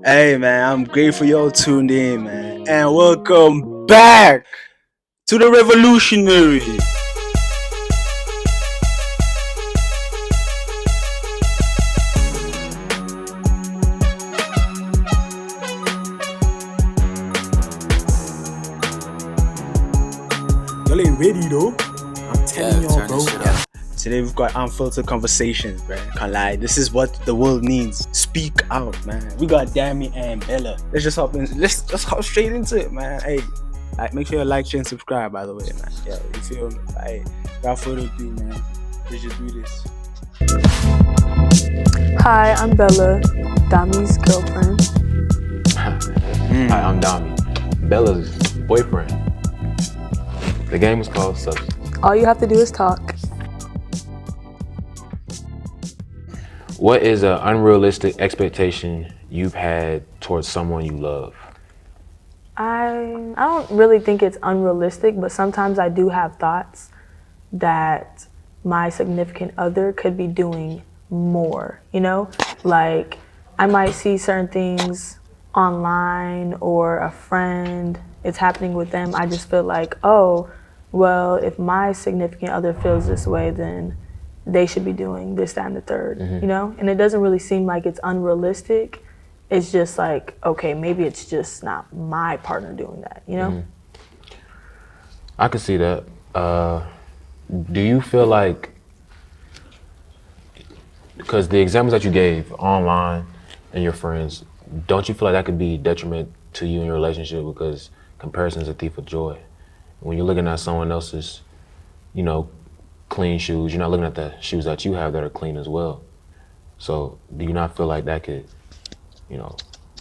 Hey man, I'm grateful y'all tuned in, man. And welcome back to the revolutionary. Y'all ain't ready though. I'm telling y'all, bro. Today we've got unfiltered conversations, man. Can't lie. This is what the world needs. Speak out, man. We got Dammy and Bella. Let's just hop in. Let's just hop straight into it, man. Hey, like, make sure you like, share, and subscribe. By the way, man. Yeah, you feel me? Hey, without further ado, man. Let's just do this. Hi, I'm Bella, Dami's girlfriend. Hi, I'm Dami, Bella's boyfriend. The game is called Substance. All you have to do is talk. What is an unrealistic expectation you've had towards someone you love? I don't really think it's unrealistic, but sometimes I do have thoughts that my significant other could be doing more, you know? Like, I might see certain things online or a friend, it's happening with them. I just feel like, oh, well, if my significant other feels this way, then they should be doing this, that, and the third, you know? And it doesn't really seem like it's unrealistic. It's just like, okay, maybe it's just not my partner doing that, you know? I can see that. Do you feel like, because the examples that you gave online and your friends, don't you feel like that could be detriment to you and your relationship because comparison is a thief of joy? When you're looking at someone else's, you know, clean shoes, you're not looking at the shoes that you have that are clean as well. So do you not feel like that could, you know,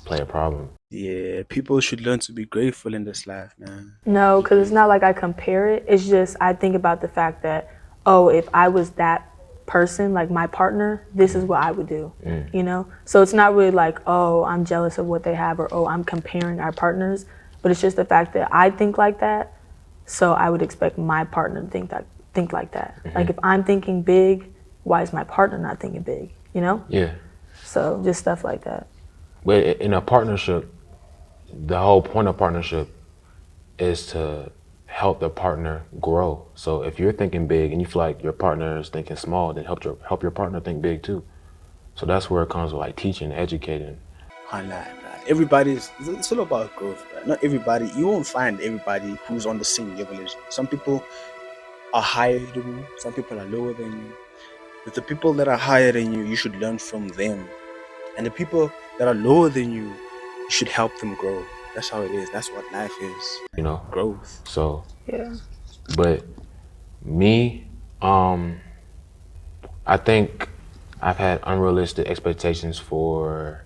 play a problem? Yeah, people should learn to be grateful in this life, man. No, because it's not like I compare it. It's just I think about the fact that, oh, if I was that person, like my partner, this is what I would do, you know? So it's not really like, oh, I'm jealous of what they have or, oh, I'm comparing our partners. But it's just the fact that I think like that, so I would expect my partner to think like that. Like if I'm thinking big, why is my partner not thinking big, you know? Yeah. So just stuff like that. But in a partnership, the whole point of partnership is to help the partner grow. So if you're thinking big and you feel like your partner is thinking small, then help your partner think big too. So that's where it comes with like teaching, educating. Can't lie, man. It's all about growth, right? Not everybody, you won't find everybody who's on the same level as you. Some people are higher than you, some people are lower than you. But the people that are higher than you should learn from them. And the people that are lower than you should help them grow. That's how it is. That's what life is. You know, Growth. so Yeah. but me, I think I've had unrealistic expectations for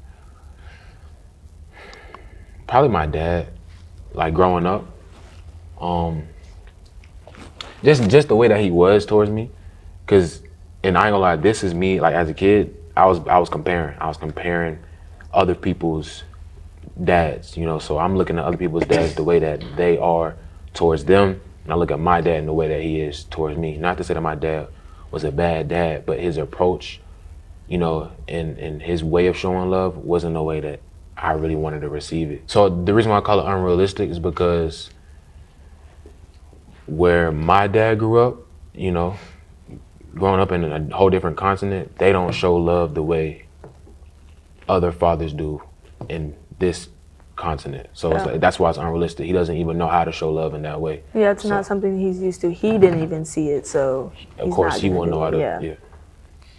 probably my dad, like growing up. Just the way that he was towards me, cause, and I ain't gonna lie, this is me. Like as a kid, I was comparing other people's dads, you know. So I'm looking at other people's dads the way that they are towards them, and I look at my dad in the way that he is towards me. Not to say that my dad was a bad dad, but his approach, you know, and his way of showing love wasn't the way that I really wanted to receive it. So the reason why I call it unrealistic is because where my dad grew up, you know, growing up in a whole different continent, they don't show love the way other fathers do in this continent. So it's like, that's why it's unrealistic. He doesn't even know how to show love in that way. Yeah, it's not something he's used to. He didn't even see it, so Of course, he won't know how to. Yeah.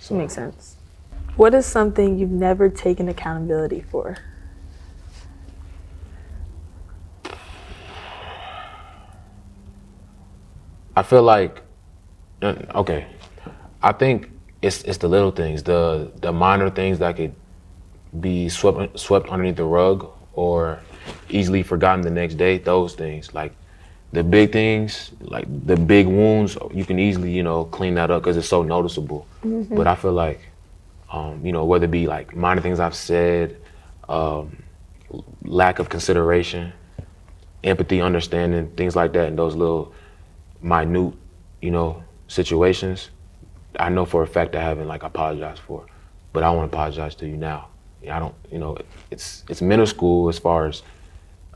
So makes sense. What is something you've never taken accountability for? I feel like, okay, I think it's the little things, the minor things that could be swept underneath the rug or easily forgotten the next day. Those things, like the big things, like the big wounds, you can easily, you know, clean that up because it's so noticeable. But I feel like, you know, whether it be like minor things I've said, lack of consideration, empathy, understanding, things like that, and those little minute, you know, situations, I know for a fact I haven't like apologized for, but I want to apologize to you now. I don't, it's middle school as far as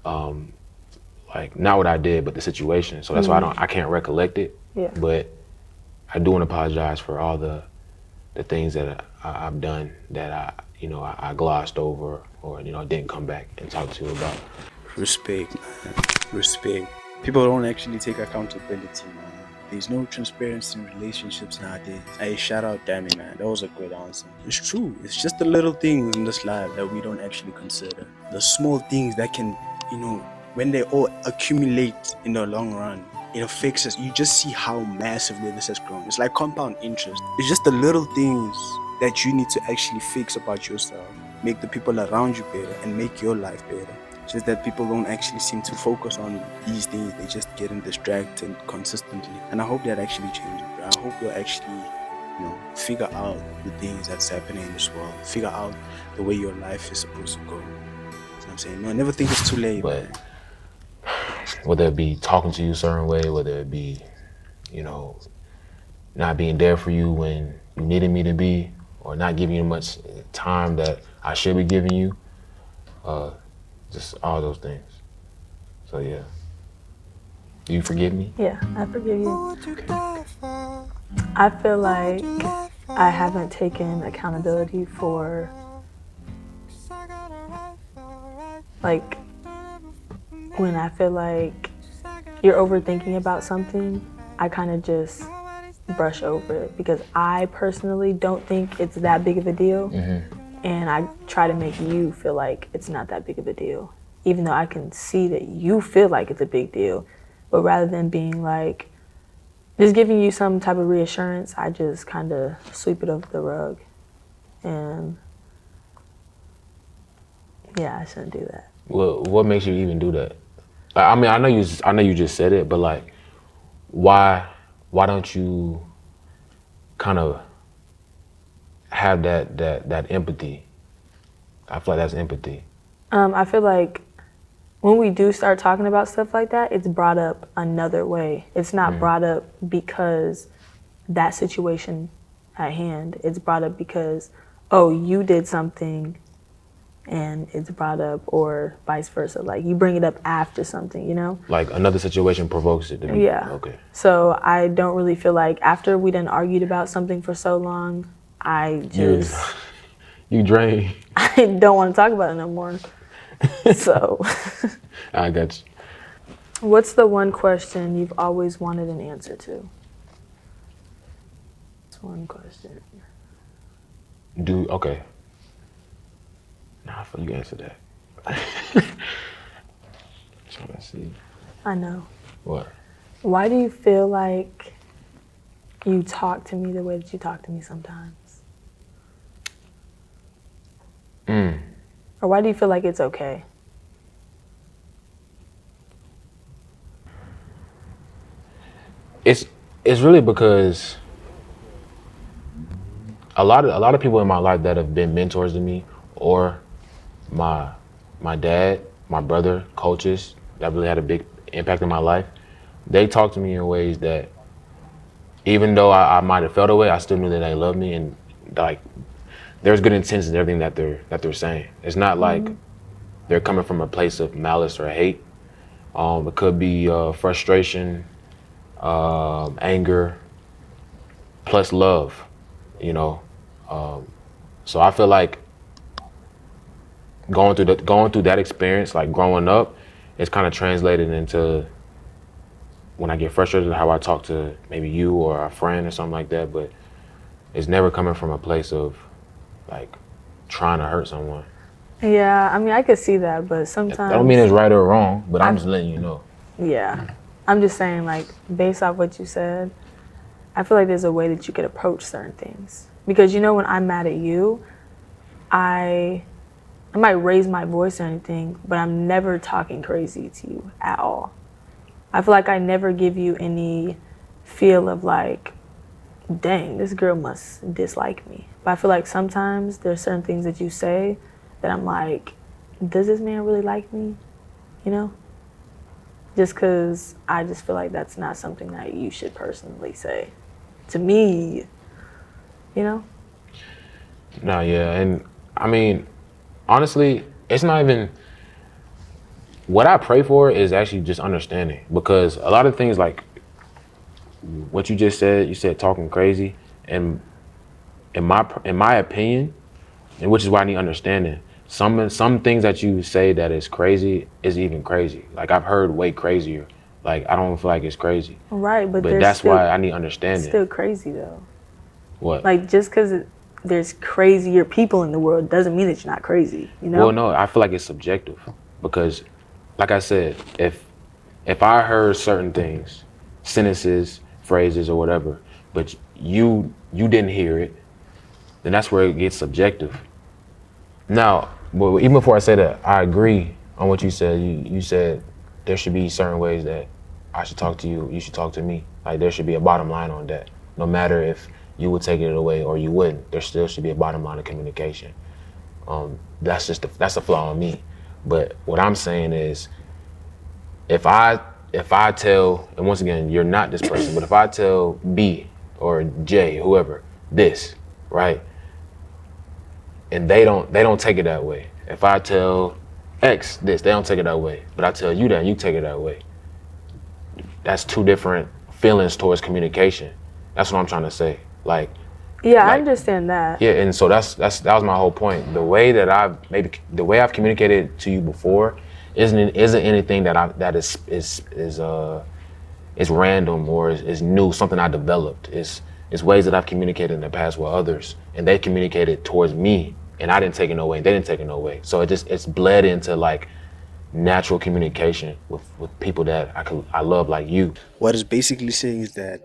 like not what I did, but the situation. So that's why I can't recollect it. Yeah. But I do want to apologize for all the things that I've done that I glossed over or didn't come back and talk to you about. Respect, man. Respect. People don't actually take accountability, man. There's no transparency in relationships nowadays. Hey, shout out Danny, man. That was a great answer. It's true. It's just the little things in this life that we don't actually consider. The small things that can, when they all accumulate in the long run, it affects us. You just see how massively this has grown. It's like compound interest. It's just the little things that you need to actually fix about yourself, make the people around you better, and make your life better. Just that people don't actually seem to focus on these things. They just getting distracted consistently. And I hope that actually changes, bro. I hope you'll actually, figure out the things that's happening in this world. Figure out the way your life is supposed to go. You know what I'm saying? No, I never think it's too late, But man. whether it be talking to you a certain way, whether it be, not being there for you when you needed me to be, or not giving you much time that I should be giving you, just all those things. So yeah. Do you forgive me? Yeah, I forgive you. I feel like I haven't taken accountability for, like, when I feel like you're overthinking about something, I kind of just brush over it because I personally don't think it's that big of a deal. And I try to make you feel like it's not that big of a deal, even though I can see that you feel like it's a big deal. But rather than being like, just giving you some type of reassurance, I just kind of sweep it over the rug. And yeah, I shouldn't do that. Well, what makes you even do that? I mean, I know you just said it, but like, why don't you kind of have that empathy? I feel like that's empathy. I feel like when we do start talking about stuff like that, it's brought up another way. It's not brought up because that situation at hand. It's brought up because, oh, you did something, and it's brought up, or vice versa. Like, you bring it up after something, Like another situation provokes it to be. Yeah. Okay. So I don't really feel like after we done argued about something for so long, I just You drain. I don't want to talk about it no more. So I got you. what's the one question you've always wanted an answer to? That's one question. Okay. Nah, I feel you answer that. Trying to see. I know. What? Why do you feel like you talk to me the way that you talk to me sometimes? Or why do you feel like it's okay? It's really because a lot of people in my life that have been mentors to me, or my dad, my brother, coaches that really had a big impact in my life, they talk to me in ways that even though I might have felt away, I still knew that they loved me, and like there's good intentions in everything that they're saying. It's not like they're coming from a place of malice or hate. It could be frustration, anger, plus love, So I feel like going through that experience, like growing up, it's kind of translated into when I get frustrated, how I talk to maybe you or a friend or something like that. But it's never coming from a place of like trying to hurt someone. Yeah, I mean, I could see that, but sometimes... I don't mean it's right or wrong, but I'm just letting you know. Yeah. I'm just saying, like, based off what you said, I feel like there's a way that you could approach certain things. Because, when I'm mad at you, I might raise my voice or anything, but I'm never talking crazy to you at all. I feel like I never give you any feel of like, dang, this girl must dislike me. But I feel like sometimes there's certain things that you say that I'm like, does this man really like me? Just because I just feel like that's not something that you should personally say to me. you know? No, yeah, and I mean, honestly, it's not even what I pray for is actually just understanding because a lot of things like what you just said, you said talking crazy, and in my opinion, and which is why I need understanding. Some things that you say that is crazy is even crazy. Like I've heard way crazier. Like I don't feel like it's crazy, Right, but but there's that's still why I need understanding. still crazy though. What? Like just because there's crazier people in the world doesn't mean that you're not crazy, you Well, know? no, I feel like it's subjective because, like I said, if I heard certain things, sentences, phrases, or whatever, but you didn't hear it, then that's where it gets subjective. Now, well, even before I say that, I agree on what you said. You said there should be certain ways that I should talk to you, you should talk to me. Like there should be a bottom line on that. No matter if you would take it away or you wouldn't, there still should be a bottom line of communication. That's a flaw on me. But what I'm saying is if I tell, and once again, you're not this person, but if I tell B or J, whoever, this, right? And they don't take it that way. If I tell X this, they don't take it that way. But I tell you that, and you take it that way. That's two different feelings towards communication. That's what I'm trying to say. Yeah, I Like understand that. yeah, and so that was my whole point. The way I've communicated to you before isn't anything that is random or is new, something I developed. It's ways that I've communicated in the past with others, and they communicated towards me, and I didn't take it no way, they didn't take it no way. So it's bled into like natural communication with people that I love like you. What it's basically saying is that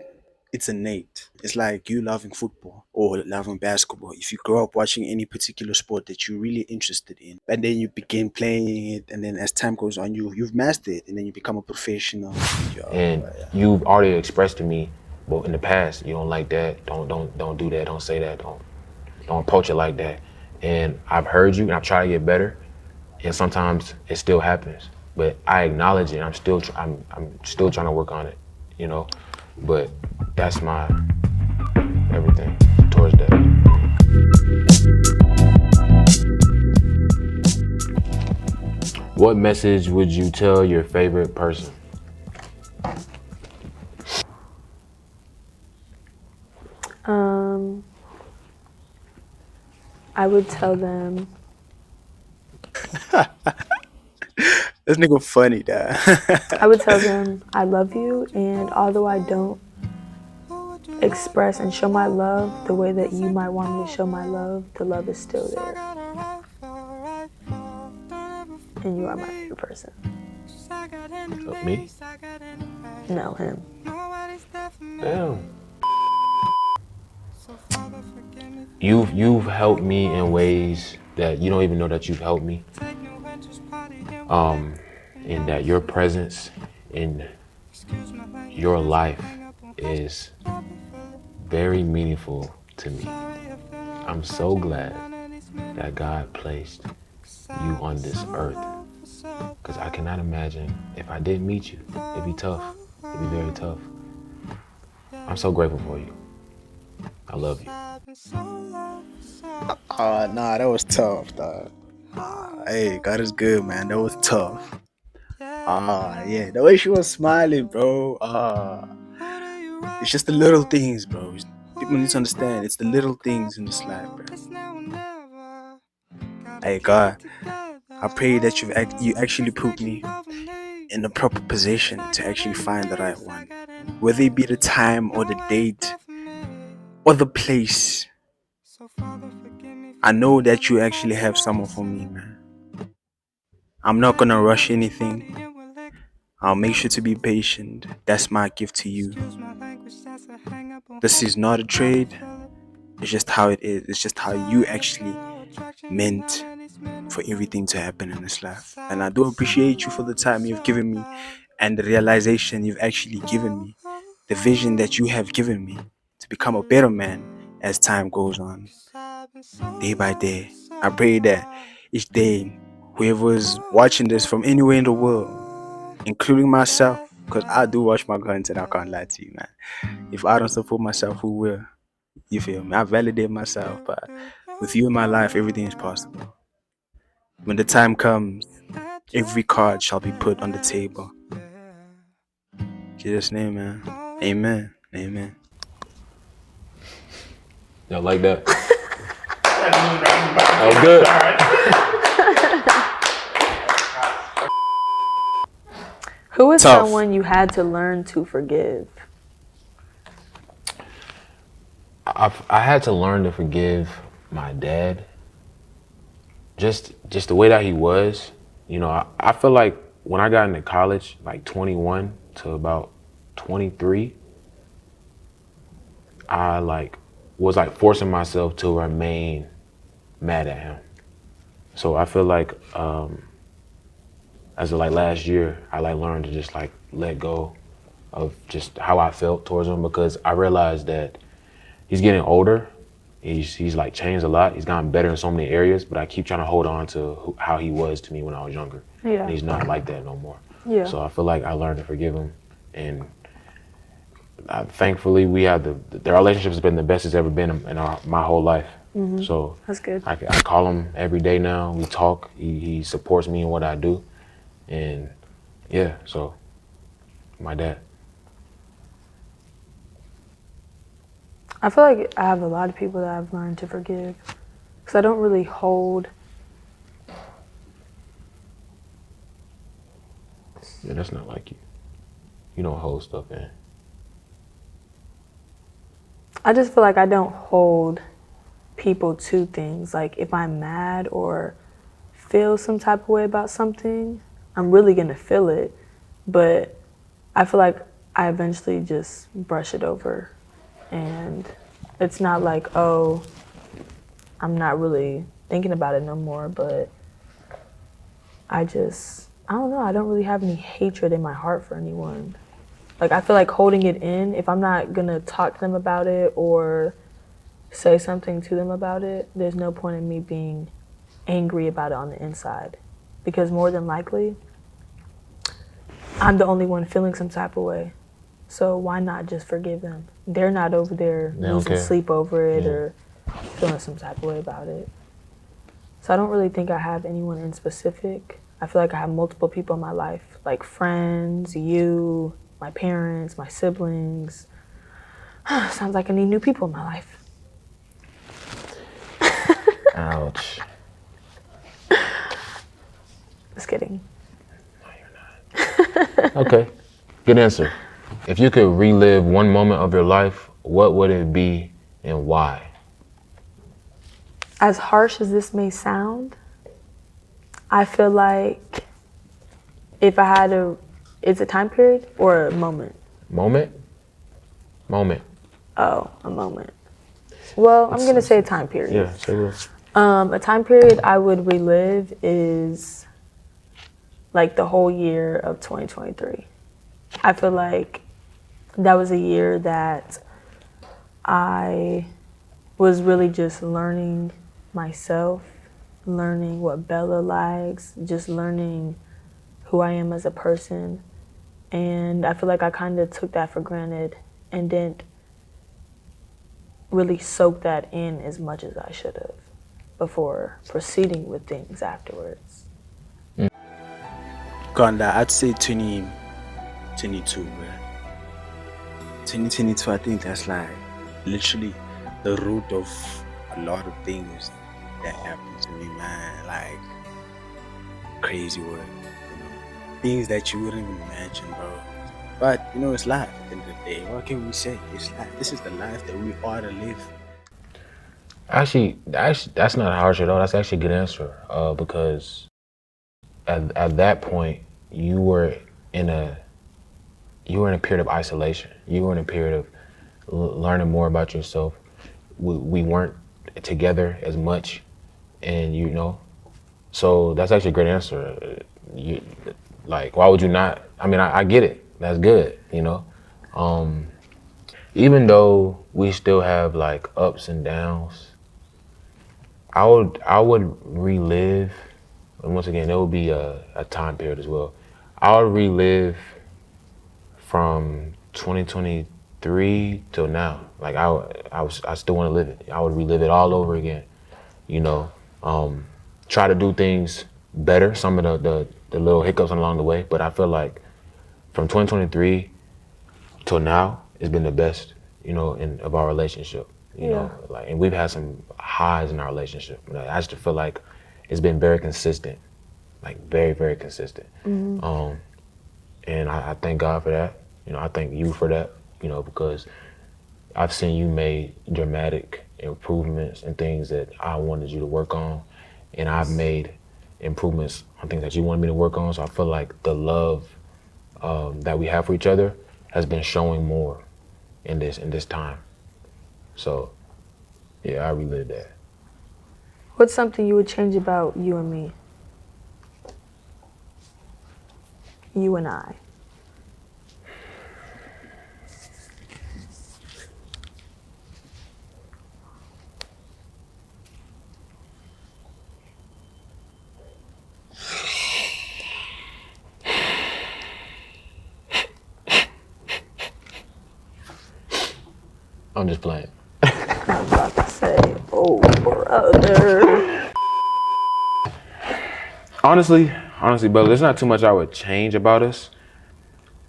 it's innate. It's like you loving football or loving basketball. If you grow up watching any particular sport that you're really interested in, and then you begin playing it, and then as time goes on, you've mastered it, and then you become a professional. And you've already expressed to me, well, in the past, you don't like that. Don't do that. Don't say that. Don't approach it like that. And I've heard you, and I've tried to get better. And sometimes it still happens, but I acknowledge it. I'm still trying to work on it, you know. But that's my everything towards that. What message would you tell your favorite person? Um, I would tell them, This nigga funny, dad. I would tell them I love you, and although I don't express and show my love the way that you might want me to show my love, the love is still there. And you are my favorite person. Me? No, him. Damn. You've helped me in ways that you don't even know that you've helped me. And that your presence in your life is very meaningful to me. I'm so glad that God placed you on this earth. Because I cannot imagine if I didn't meet you, it'd be tough. It'd be very tough. I'm so grateful for you. I love you. Nah, that was tough, dog. Hey, God is good, man. That was tough. Yeah, the way she was smiling, bro. It's just the little things, bro. People need to understand. It's the little things in this life, bro. Hey, God, I pray that you actually put me in the proper position to actually find the right one, whether it be the time or the date or the place. I know that you actually have someone for me, man. I'm not gonna rush anything. I'll make sure to be patient. That's my gift to you. This is not a trade. It's just how it is. It's just how you actually meant for everything to happen in this life. And I do appreciate you for the time you've given me and the realization you've actually given me. The vision that you have given me to become a better man as time goes on, day by day. I pray that each day, whoever is watching this from anywhere in the world, including myself, because I do watch my content, I can't lie to you, man. If I don't support myself, who will? You feel me? I validate myself, but with you in my life, everything is possible. When the time comes, every card shall be put on the table. In Jesus' name, man. Amen. Amen. Y'all like that? That was good. Who is Tough. someone you had to learn to forgive? I had to learn to forgive my dad. Just the way that he was. You know, I feel like when I got into college, like 21 to about 23, I was forcing myself to remain mad at him. So I feel like as of last year, I learned to just let go of just how I felt towards him, because I realized that he's getting older. He's changed a lot. He's gotten better in so many areas, but I keep trying to hold on to how he was to me when I was younger. Yeah. And he's not like that no more. Yeah. So I feel like I learned to forgive him, and thankfully we have the relationship has been the best it's ever been in my whole life. Mm-hmm. So that's good. I call him every day now. We talk. He supports me in what I do, and yeah. So my dad. I feel like I have a lot of people that I've learned to forgive, because I don't really hold. Yeah, that's not like you. You don't hold stuff in. I just feel like I don't hold people to things. Like if I'm mad or feel some type of way about something, I'm really gonna feel it, but I feel like I eventually just brush it over, and it's not like, oh, I'm not really thinking about it no more, but I don't know, I don't really have any hatred in my heart for anyone. Like I feel like holding it in, if I'm not gonna talk to them about it or say something to them about it, there's no point in me being angry about it on the inside, because more than likely I'm the only one feeling some type of way. So why not just forgive them? They're not over there losing sleep over it or feeling some type of way about it. So I don't really think I have anyone in specific. I feel like I have multiple people in my life, like friends, you, my parents, my siblings. Sounds like I need new people in my life. Ouch. Just kidding. No, you're not. Okay, good answer. If you could relive one moment of your life, what would it be and why? As harsh as this may sound, I feel like if I had it's a time period or a moment? Moment? Moment. Oh, a moment. Well, I'm gonna say a time period. Yeah, say this. A time period I would relive is like the whole year of 2023. I feel like that was a year that I was really just learning myself, learning what Bella likes, just learning who I am as a person. And I feel like I kind of took that for granted and didn't really soak that in as much as I should have before proceeding with things afterwards. Ganda, I'd say 2022, bro. 2022, I think that's like literally the root of a lot of things that happened to me, man. Like crazy work, things that you wouldn't even imagine, bro. But it's life at the end of the day. What can we say? It's life. This is the life that we ought to live. Actually, that's not harsh at all. That's actually a good answer. Because at that point, you were in a period of isolation. You were in a period of learning more about yourself. We weren't together as much, and so that's actually a great answer. Why would you not? I mean, I get it. That's good. Even though we still have ups and downs, I would relive, and once again, there would be a time period as well. I would relive from 2023 2023 till now. Like I still want to live it. I would relive it all over again. You know, try to do things better. Some of the little hiccups along the way, but I feel like from 2023 till now, it's been the best. You know, of our relationship. You know, like, and we've had some highs in our relationship. You know, I just feel like it's been very consistent, like very, very consistent. And I thank God for that. You know, I thank you for that. You know, because I've seen you made dramatic improvements and things that I wanted you to work on, and I've made improvements on things that you wanted me to work on. So I feel like the love that we have for each other has been showing more in this time. So, yeah, I relived that. What's something you would change about you and me? You and I. I'm just playing. I was about to say, oh, brother. Honestly, brother, there's not too much I would change about us.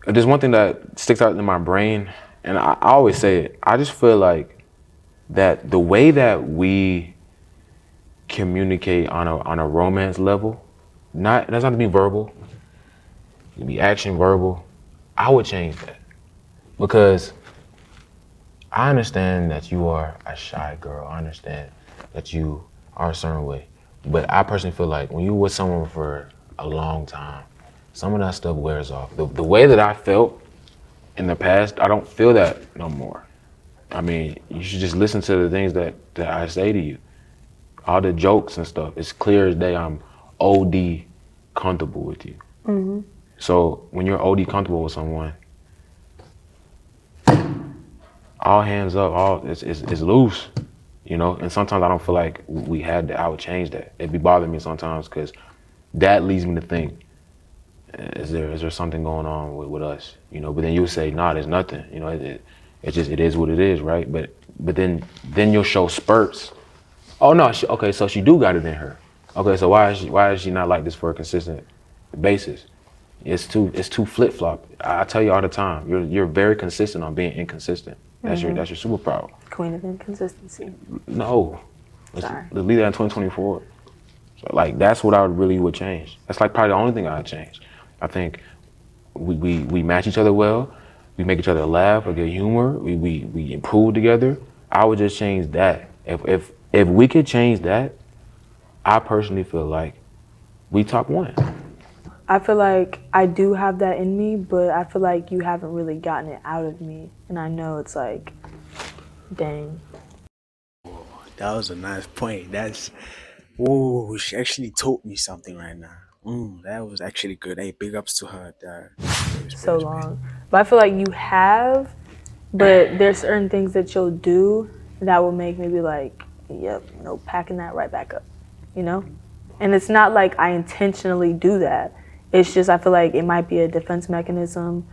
There's one thing that sticks out in my brain, and I always say it. I just feel like that the way that we communicate on a romance level, it doesn't have to be verbal. It can be action, verbal. I would change that because I understand that you are a shy girl. I understand that you are a certain way. But I personally feel like when you're with someone for a long time, some of that stuff wears off. The way that I felt in the past, I don't feel that no more. I mean, you should just listen to the things that I say to you. All the jokes and stuff. It's clear as day I'm OD comfortable with you. Mm-hmm. So when you're OD comfortable with someone, all hands up, it's loose, you know? And sometimes I don't feel like we had that. I would change that. It'd be bothering me sometimes because that leads me to think, is there something going on with us, you know? But then you'll say, nah, there's nothing, you know? It is what it is, right? But then you'll show spurts. Oh no, okay, so she do got it in her. Okay, so why is she not like this for a consistent basis? It's too flip flop. I tell you all the time, you're very consistent on being inconsistent. That's your superpower. Queen of inconsistency. No, let's Sorry. leave that in 2024. So like that's what I would change. That's like probably the only thing I'd change. I think we match each other well. We make each other laugh or get humor. We improve together. I would just change that. If we could change that, I personally feel like we top one. I feel like I do have that in me, but I feel like you haven't really gotten it out of me. And I know it's like, dang. That was a nice point. She actually taught me something right now. That was actually good. Hey, big ups to her. So long. But I feel like you have, but there's certain things that you'll do that will make me be like, yep, no, packing that right back up, you know? And it's not like I intentionally do that. It's just I feel like it might be a defense mechanism,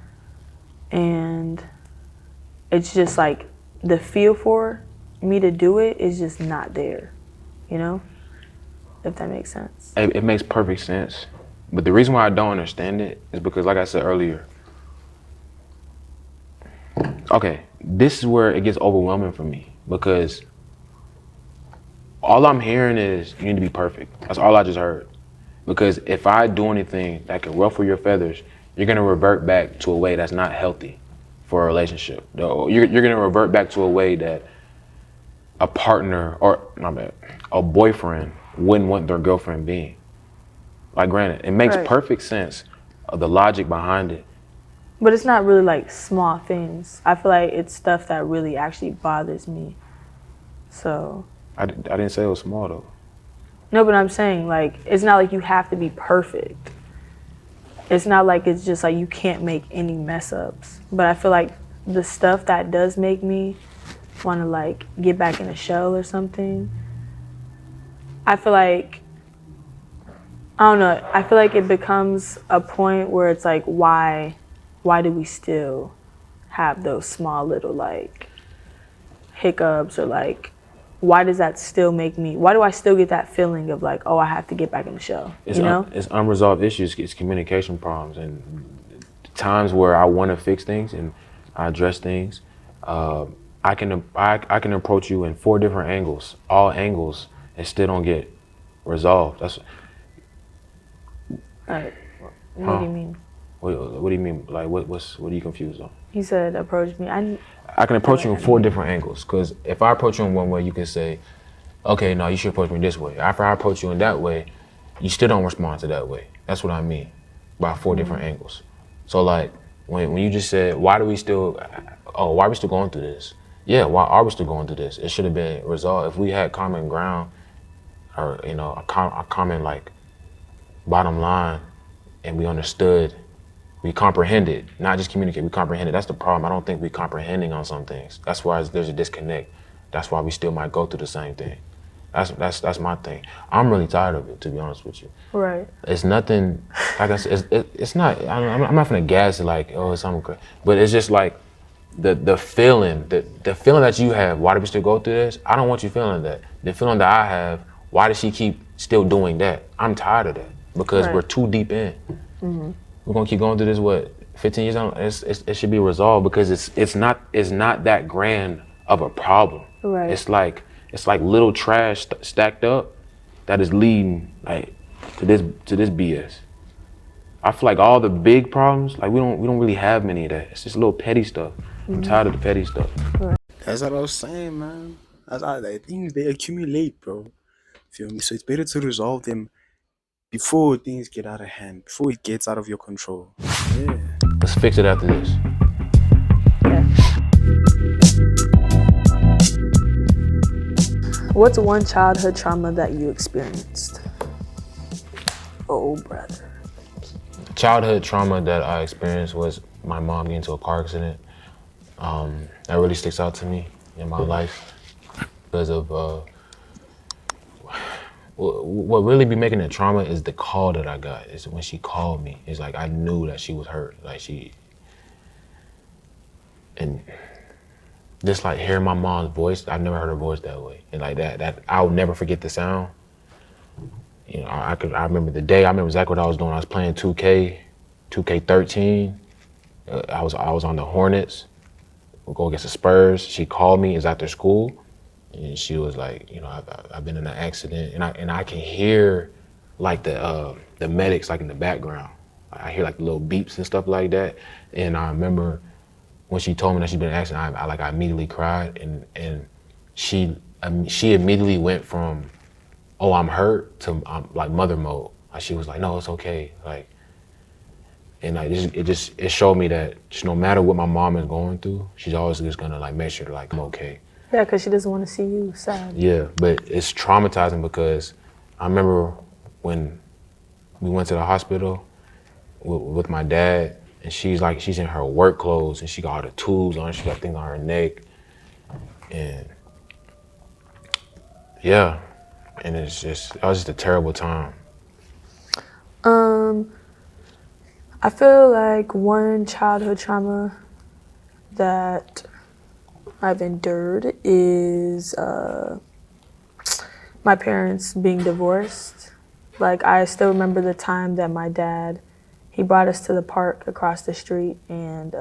and it's just like the feel for me to do it is just not there, you know? If that makes sense. It makes perfect sense. But the reason why I don't understand it is because, like I said earlier, okay, this is where it gets overwhelming for me because all I'm hearing is you need to be perfect. That's all I just heard. Because if I do anything that can ruffle your feathers, you're gonna revert back to a way that's not healthy for a relationship. You're gonna revert back to a way that a partner or a boyfriend wouldn't want their girlfriend being. Like granted, it makes perfect sense of the logic behind it. But it's not really like small things. I feel like it's stuff that really actually bothers me. So. I didn't say it was small though. No, but I'm saying like it's not like you have to be perfect. It's not like it's just like you can't make any mess ups. But I feel like the stuff that does make me want to like get back in a shell or something, I feel like, I don't know, I feel like it becomes a point where it's like why do we still have those small little like hiccups or like why does that still make me, why do I still get that feeling of like, oh, I have to get back in the show, It's you know? it's unresolved issues. It's communication problems and times where I want to fix things and I address things. I can approach you in 4 different angles, all angles, and still don't get resolved. That's Like, what do you mean? what do you mean? Like what are you confused on? He said approach me. I can approach you in 4 different angles. Because if I approach you in one way, you can say, okay, no, you should approach me this way. After I approach you in that way, you still don't respond to that way. That's what I mean by 4 different angles. So like when you just said, why are we still going through this? Yeah, why are we still going through this? It should have been resolved. If we had common ground or, you know, a common like bottom line and we understood, we comprehended, not just communicate, we comprehended. That's the problem. I don't think we're comprehending on some things. That's why there's a disconnect. That's why we still might go through the same thing. That's my thing. I'm really tired of it, to be honest with you. Right. It's nothing, like I said, it's not, I'm not gonna gas it like, oh, it's something crazy. But it's just like the feeling, the feeling that you have, why do we still go through this? I don't want you feeling that. The feeling that I have, why does she keep still doing that? I'm tired of that because we're too deep in. We're gonna keep going through this, what, 15 years on? It should be resolved because it's not that grand of a problem. Right. It's like little trash stacked up that is leading like to this BS. I feel like all the big problems, like we don't really have many of that. It's just little petty stuff. I'm tired of the petty stuff. That's what I was saying, man. That's how things they accumulate, bro. Feel me? So it's better to resolve them before things get out of hand, before it gets out of your control. Yeah. Let's fix it after this. What's one childhood trauma that you experienced? Oh, brother. Childhood trauma that I experienced was my mom getting into a car accident. That really sticks out to me in my life because of what really be making it trauma is the call that I got. Is when she called me. It's like I knew that she was hurt. And just like hearing my mom's voice, I've never heard her voice that way. And like that I'll never forget the sound. You know, I remember the day. I remember exactly what I was doing. I was playing 2K13. I was on the Hornets. We'll go against the Spurs. She called me. It's after school, and she was like, you know, I've been in an accident, and I can hear like the medics like in the background. I hear like the little beeps and stuff like that. And I remember when she told me that she'd been in an accident, I immediately cried, and she immediately went from, oh, I'm hurt to like mother mode. Like she was like, no, it's okay. Like, and like it showed me that just no matter what my mom is going through, she's always just gonna like make sure like I'm okay. Yeah, because she doesn't want to see you sad. Yeah, but it's traumatizing because I remember when we went to the hospital with my dad, and she's in her work clothes and she got all the tubes on, she got things on her neck, and yeah. And it was just a terrible time. I feel like one childhood trauma that I've endured is my parents being divorced. Like I still remember the time that my dad, he brought us to the park across the street, and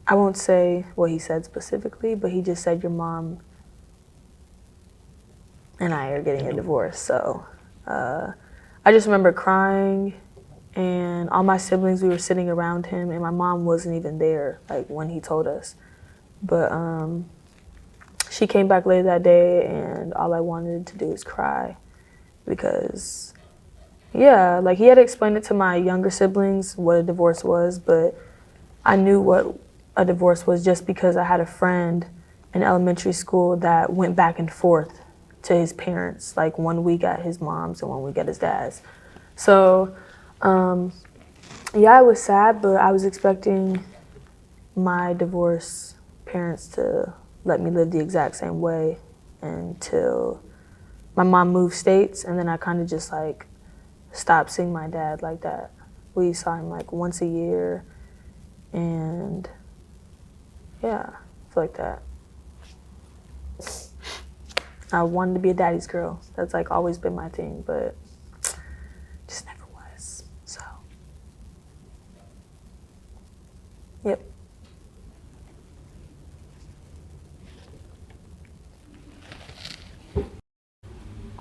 I won't say what he said specifically, but he just said, your mom and I are getting a divorce. So I just remember crying, and all my siblings, we were sitting around him, and my mom wasn't even there like when he told us. But she came back later that day, and all I wanted to do was cry because, yeah, like he had explained it to my younger siblings what a divorce was, but I knew what a divorce was just because I had a friend in elementary school that went back and forth to his parents, like 1 week at his mom's and 1 week at his dad's. So, yeah, I was sad, but I was expecting my divorce parents to let me live the exact same way until my mom moved states, and then I kind of just like stopped seeing my dad like that. We saw him like once a year, And yeah, I feel like that. I wanted to be a daddy's girl. That's like always been my thing, but just never was. So, yep.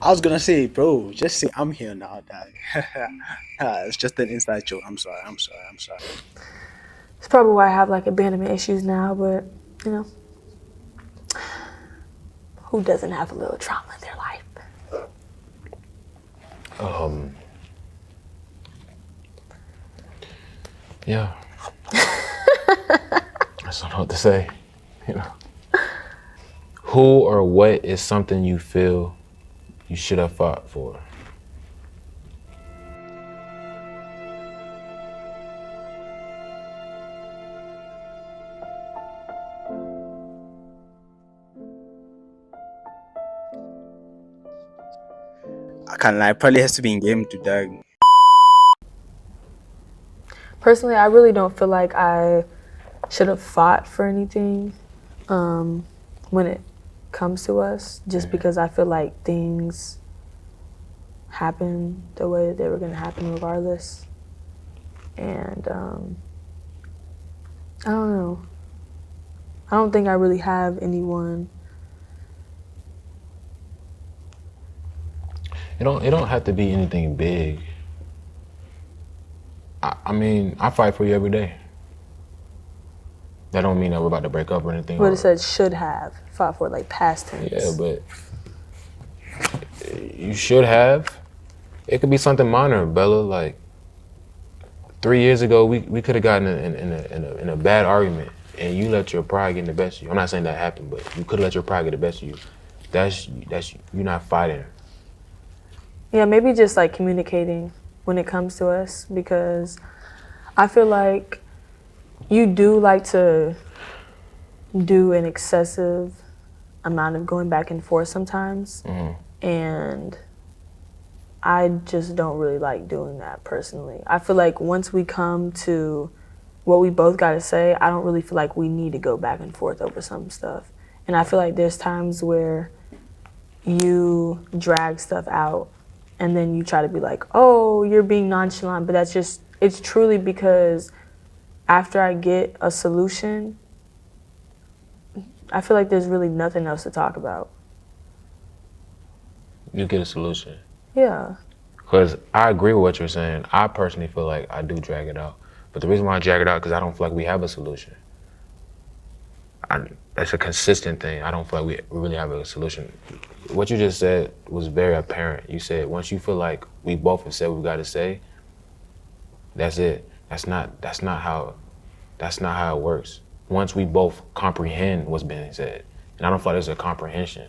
I was gonna say, bro, just say I'm here now, dog. It's just an inside joke. I'm sorry. I'm sorry. I'm sorry. It's probably why I have like abandonment issues now, but you know, who doesn't have a little trauma in their life? Yeah. I just don't know what to say. You know. Who or what is something you feel you should have fought for? I can't lie. Probably has to be in game to dog. Personally, I really don't feel like I should have fought for anything when it comes to us, just because I feel like things happen the way that they were going to happen regardless. And I don't know. I don't think I really have anyone. It don't have to be anything big. I mean, I fight for you every day. That don't mean that we're about to break up or anything. But it said should have fought for, like past tense. Yeah, but you should have. It could be something minor, Bella. Like 3 years ago, we could have gotten in a bad argument, and you let your pride get the best of you. I'm not saying that happened, but you could have let your pride get the best of you. That's you're not fighting. Yeah, maybe just like communicating when it comes to us, because I feel like you do like to do an excessive amount of going back and forth sometimes. And I just don't really like doing that personally. I feel like once we come to what we both got to say, I don't really feel like we need to go back and forth over some stuff. And I feel like there's times where you drag stuff out and then you try to be like, oh, you're being nonchalant, but that's just, it's truly because after I get a solution, I feel like there's really nothing else to talk about. You get a solution. Yeah. Because I agree with what you're saying. I personally feel like I do drag it out. But the reason why I drag it out because I don't feel like we have a solution. That's a consistent thing. I don't feel like we really have a solution. What you just said was very apparent. You said once you feel like we both have said what we got to say, that's it. That's not how it works. Once we both comprehend what's being said, and I don't feel like there's a comprehension.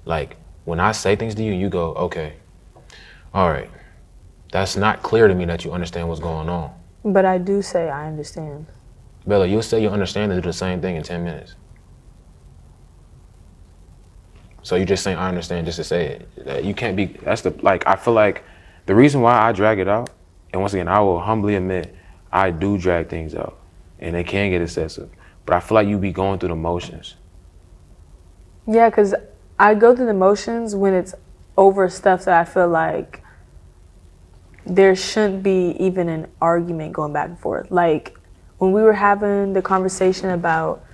Like when I say things to you, you go, okay, all right. That's not clear to me that you understand what's going on. But I do say I understand. Bella, you'll say you understand and do the same thing in 10 minutes. So you just saying I understand just to say it. You can't be, I feel like the reason why I drag it out, and once again, I will humbly admit, I do drag things out, and they can get excessive. But I feel like you be going through the motions. Yeah, because I go through the motions when it's over stuff that I feel like there shouldn't be even an argument going back and forth. Like when we were having the conversation about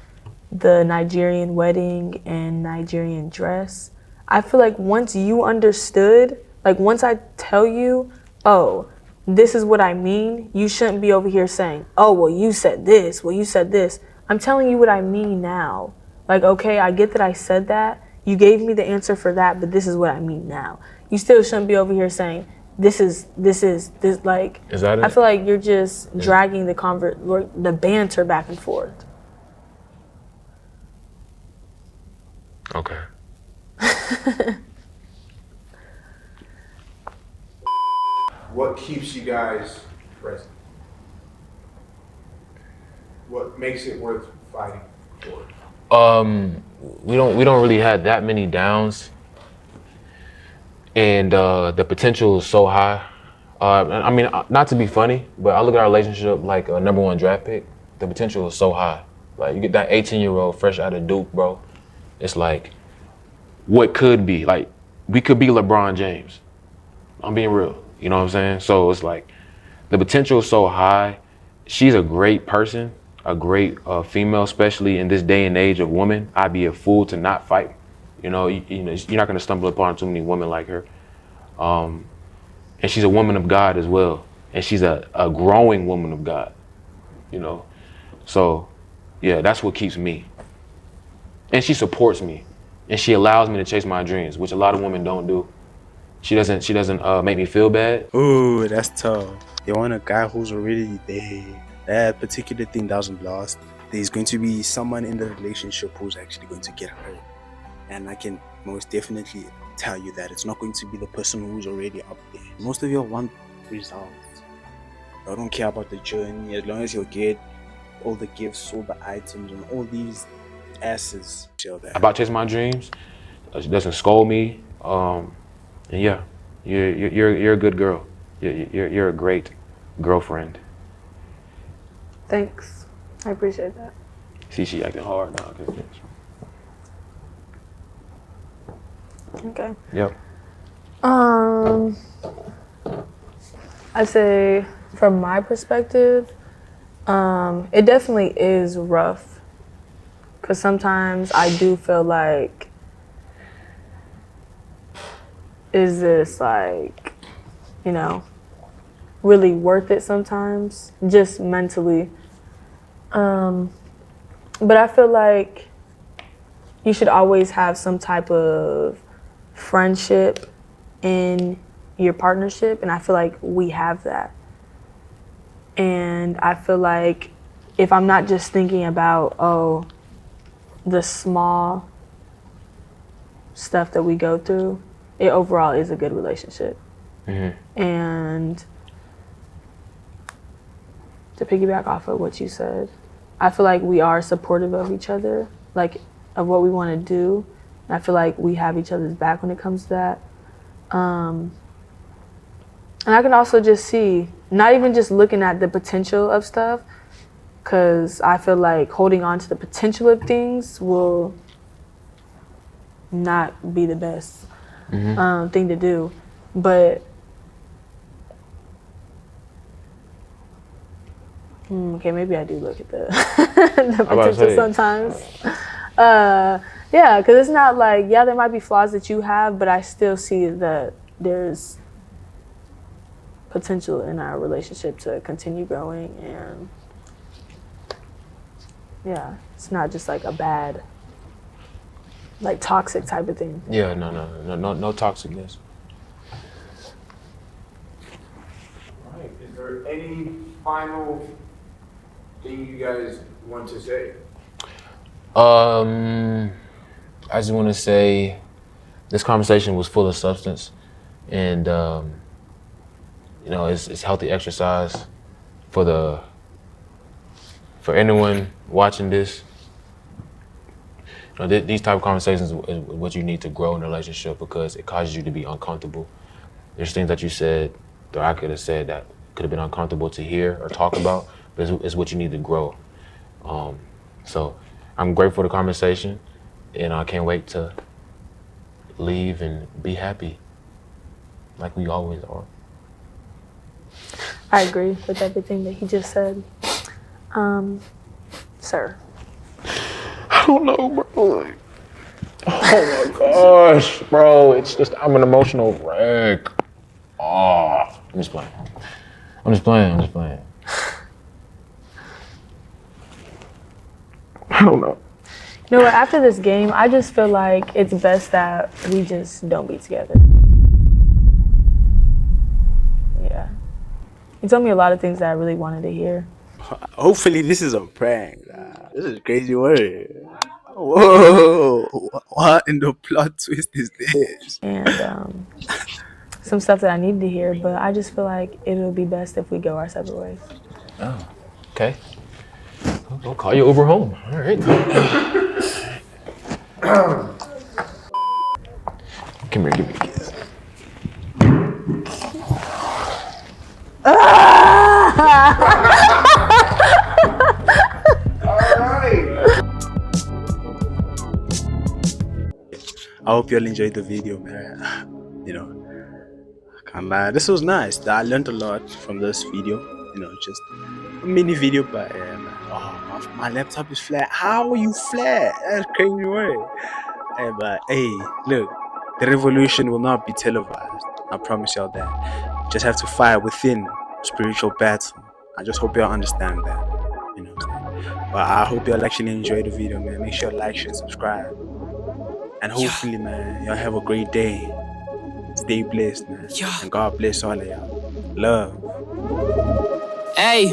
the Nigerian wedding and Nigerian dress, I feel like once you understood, like once I tell you, oh, this is what I mean, you shouldn't be over here saying, oh, well, you said this, well, you said this. I'm telling you what I mean now. Like, okay, I get that I said that. You gave me the answer for that, but this is what I mean now. You still shouldn't be over here saying, this like, Is that it? I feel like you're just dragging the banter back and forth. Okay. What keeps you guys present? What makes it worth fighting for? We don't really have that many downs, and the potential is so high. I mean, not to be funny, but I look at our relationship like a #1 draft pick. the potential is so high. Like you get that 18-year-old fresh out of Duke, bro. It's like what could be. Like we could be LeBron James. I'm being real. You know what I'm saying? So it's like the potential is so high. She's a great person, a great female, especially in this day and age of women. I'd be a fool to not fight. You know, you're not gonna stumble upon too many women like her. And she's a woman of God as well. And she's a growing woman of God, you know? So, yeah, that's what keeps me. And she supports me. And she allows me to chase my dreams, which a lot of women don't do. She doesn't make me feel bad. Ooh, that's tough. They want a guy who's already there. That particular thing doesn't last. There's going to be someone in the relationship who's actually going to get hurt. And I can most definitely tell you that it's not going to be the person who's already up there. Most of you want results. I don't care about the journey as long as you get all the gifts, all the items, and all these asses. About chasing my dreams. She doesn't scold me. And yeah, you're a good girl. You're a great girlfriend. Thanks. I appreciate that. See, she acting hard now. Okay. Yep. I'd say from my perspective, it definitely is rough. Because sometimes I do feel like, is this like, you know, really worth it sometimes, just mentally. But I feel like you should always have some type of friendship in your partnership, and I feel like we have that. And I feel like if I'm not just thinking about, oh, the small stuff that we go through, it overall is a good relationship. Mm-hmm. And to piggyback off of what you said, I feel like we are supportive of each other, like of what we want to do. And I feel like we have each other's back when it comes to that. And I can also just see, not even just looking at the potential of stuff, because I feel like holding on to the potential of things will not be the best thing to do. But okay, maybe I do look at the, the potential sometimes. Yeah, because it's not like, yeah, there might be flaws that you have, but I still see that there's potential in our relationship to continue growing, and yeah, it's not just like a bad, like toxic type of thing. Yeah, no toxicness. All right. Is there any final thing you guys want to say? I just want to say this conversation was full of substance, and you know, it's healthy exercise for anyone watching this. You know, these type of conversations is what you need to grow in a relationship, because it causes you to be uncomfortable. There's things that you said that I could have said that could have been uncomfortable to hear or talk about, but it's what you need to grow. So I'm grateful for the conversation, and I can't wait to leave and be happy like we always are. I agree with everything that he just said. Sir. I don't know, bro. Oh my gosh, bro. It's just, I'm an emotional wreck. Oh, I'm just playing. I don't know. You know what, after this game, I just feel like it's best that we just don't be together. Yeah. You told me a lot of things that I really wanted to hear. Hopefully this is a prank. This is crazy word. Whoa, what in the plot twist is this? And some stuff that I needed to hear, but I just feel like it'll be best if we go our separate ways. Oh, okay. I'll call you Uber home. All right. Come here, give me a kiss. I hope you all enjoyed the video, man. You know, I can't lie. This was nice. I learned a lot from this video. You know, just a mini video, but yeah, man. Oh, my laptop is flat. How are you flat? That's crazy way. Hey, but hey, look, the revolution will not be televised. I promise y'all that. You just have to fight within spiritual battle. I just hope y'all understand that. You know what I'm saying? But I hope y'all actually enjoyed the video, man. Make sure to like, share, subscribe. And hopefully, man, y'all have a great day. Stay blessed, man. And God bless all of y'all. Love. Hey.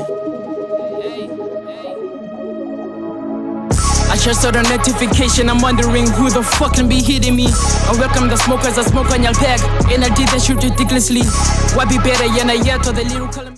I just saw the notification, I'm wondering who the fuck can be hitting me. I welcome the smokers, I smoke on your pack. Energy that shoot ridiculously. What be better, yeah, to the little column.